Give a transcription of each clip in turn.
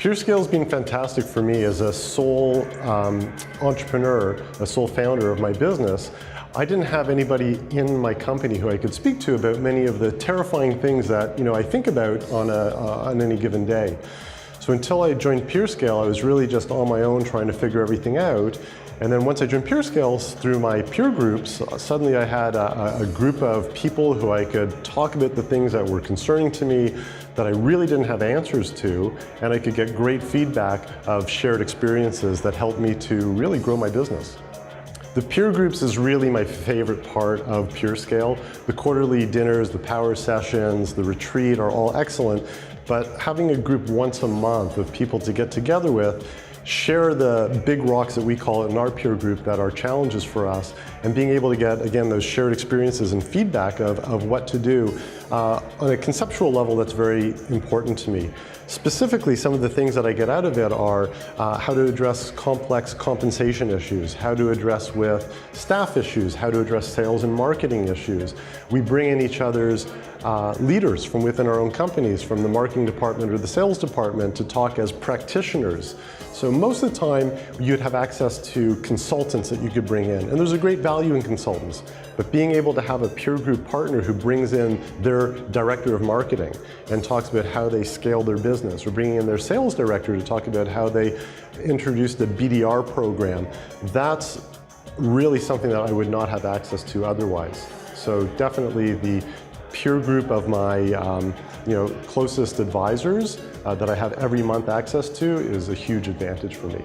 Peerscale's been fantastic for me as a sole entrepreneur, a sole founder of my business. I didn't have anybody in my company who I could speak to about many of the terrifying things that I think about on any given day. So until I joined Peerscale, I was really just on my own trying to figure everything out. And then once I joined Peerscale through my peer groups, suddenly I had a group of people who I could talk about the things that were concerning to me, that I really didn't have answers to, and I could get great feedback of shared experiences that helped me to really grow my business. The peer groups is really my favorite part of Peerscale. The quarterly dinners, the power sessions, the retreat are all excellent, but having a group once a month of people to get together with, share the big rocks that we call it in our peer group that are challenges for us, and being able to get, again, those shared experiences and feedback of what to do on a conceptual level, that's very important to me. Specifically, some of the things that I get out of it are how to address complex compensation issues, how to address with staff issues, how to address sales and marketing issues. We bring in each other's leaders from within our own companies, from the marketing department or the sales department, to talk as practitioners. So most of the time, you'd have access to consultants that you could bring in, and there's a great value in consultants. But being able to have a peer group partner who brings in their director of marketing and talks about how they scale their business, or bringing in their sales director to talk about how they introduced a BDR program, that's really something that I would not have access to otherwise. So definitely the peer group of my closest advisors that I have every month access to is a huge advantage for me.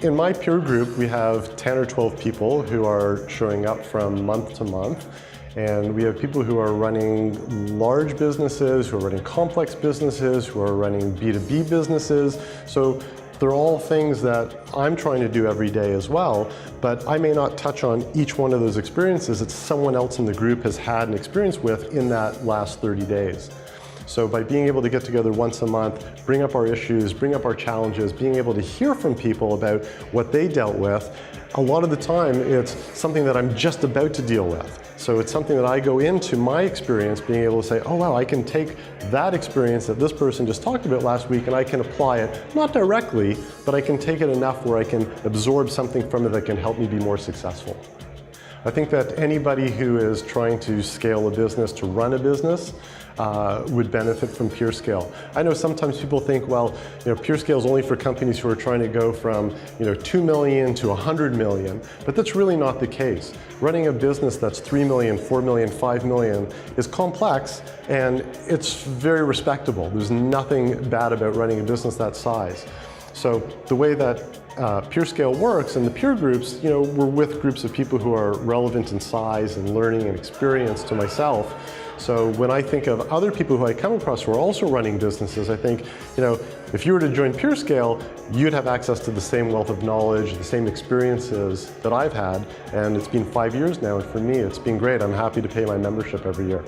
In my peer group, we have 10 or 12 people who are showing up from month to month. And we have people who are running large businesses, who are running complex businesses, who are running B2B businesses. So they're all things that I'm trying to do every day as well, but I may not touch on each one of those experiences that someone else in the group has had an experience with in that last 30 days. So by being able to get together once a month, bring up our issues, bring up our challenges, being able to hear from people about what they dealt with, a lot of the time it's something that I'm just about to deal with. So it's something that I go into my experience being able to say, oh wow, I can take that experience that this person just talked about last week and I can apply it, not directly, but I can take it enough where I can absorb something from it that can help me be more successful. I think that anybody who is trying to scale a business, to run a business, would benefit from Peerscale. I know sometimes people think, well, Peerscale is only for companies who are trying to go from 2 million to 100 million, but that's really not the case. Running a business that's 3 million, 4 million, 5 million is complex, and it's very respectable. There's nothing bad about running a business that size. So the way that Peerscale works and the peer groups, we're with groups of people who are relevant in size and learning and experience to myself. So when I think of other people who I come across who are also running businesses, I think, if you were to join Peerscale, you'd have access to the same wealth of knowledge, the same experiences that I've had, and it's been 5 years now, and for me, it's been great. I'm happy to pay my membership every year.